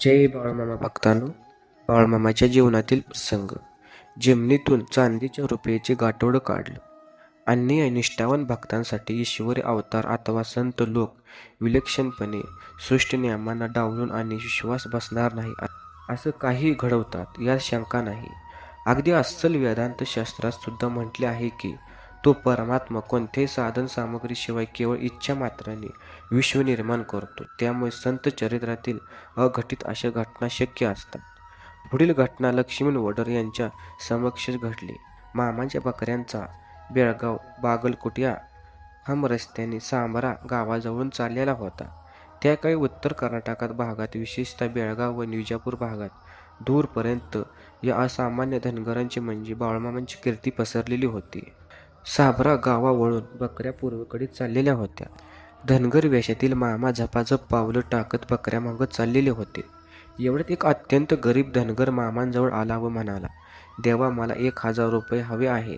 जय बाळूमामा भक्तांनो. बाळूमामाच्या जीवनातील प्रसंग. जमिनीतून चांदीच्या रुपयाचे गाठोडं काढलं. अन्य निष्ठावान भक्तांसाठी ईश्वरी अवतार अथवा संत लोक विलक्षणपणे सृष्टी नियमांना डावलून आणि विश्वास बसणार नाही असं काही घडवतात यात शंका नाही. अगदी अस्सल वेदांत शास्त्रात सुद्धा म्हटले आहे की तो परमात्मा कोणत्याही साधन सामग्रीशिवाय केवळ इच्छा मात्राने विश्व निर्माण करतो. त्यामुळे संत चरित्रातील अघटित अशा घटना शक्य असतात. पुढील घटना लक्ष्मण वडर यांच्या समक्ष घडली. मामांच्या बकऱ्यांचा बेळगाव बागलकोट या हमरस्त्याने सांबरा गावाजवळून चाललेला होता. त्या काळी उत्तर कर्नाटकात भागात विशेषतः बेळगाव व विजापूर भागात दूरपर्यंत या असामान्य धनगरांची म्हणजे बाळूमामांची कीर्ती पसरलेली होती. साबरा गावावळून बकऱ्या पूर्वेकडे चाललेल्या होत्या. धनगर वेशातील मामा झपाझप पावलं टाकत बकऱ्या मागत चाललेले होते. एवढ्यात एक अत्यंत गरीब धनगर मामांजवळ आला व म्हणाला, देवा, मला 1,000 रुपये हवे आहे.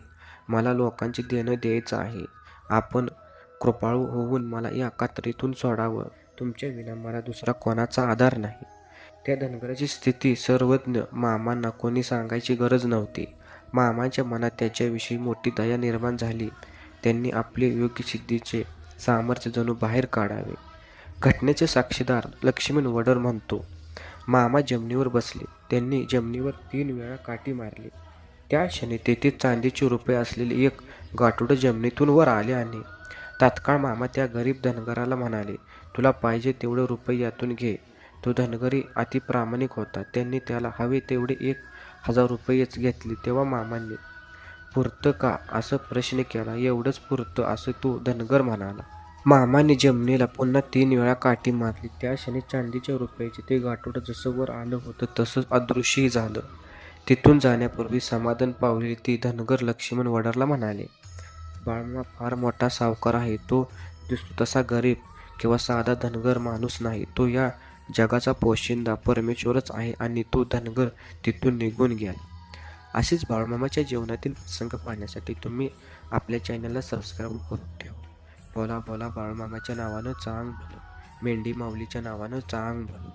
मला लोकांचे देणं द्यायचं आहे. आपण कृपाळू होऊन मला या कात्रीतून सोडावं. तुमच्या विना मला दुसरा कोणाचा आधार नाही. त्या धनगराची स्थिती सर्वज्ञ मामांना कोणी सांगायची गरज नव्हती. मामांच्या मनात त्याच्याविषयी मोठी दया निर्माण झाली. त्यांनी आपले योगसिद्धीचे सामर्थ्य जणू बाहेर काढावे. घटनेचे साक्षीदार लक्ष्मण वडर म्हणतो, मामा जमिनीवर बसले. त्यांनी जमिनीवर 3 वेळा काठी मारली. त्या क्षणी तेथे चांदीचे रुपये असलेले एक गाठोडं जमिनीतून वर आले आणि तात्काळ मामा त्या गरीब धनगराला म्हणाले, तुला पाहिजे तेवढे रुपये यातून घे. तो धनगरी अतिप्रामाणिक होता. त्यांनी त्याला हवे तेवढे 1,000 रुपयेच घेतले. तेव्हा मामांनी पुरतं का असं प्रश्न केला. एवढंच पुरतं असं तो धनगर म्हणाला. मामाने जमिनीला पुन्हा 3 वेळा काठी मारली. त्या क्षणी चांदीच्या रुपयाचे ते गाठोडं जसं वर आलं होतं तसंच अदृश्यही झालं. तिथून जाण्यापूर्वी समाधान पावलेले ते धनगर लक्ष्मण वडारला म्हणाले, बाळमामा फार मोठा सावकार आहे. तो दिसतो तसा गरीब किंवा साधा धनगर माणूस नाही. तो या जगाचा पोशिंदा परमेश्वरच आहे. आणि तो धनगर तिथून निघून गेला. असेच बाळूमामाच्या जीवनातील प्रसंग पाहण्यासाठी तुम्ही आपल्या चॅनलला सबस्क्राईब करून ठेवा. बोला बोला बाळूमामाच्या नावानं चांग भलं, मेंढी माऊलीच्या नावानं चांग भलं.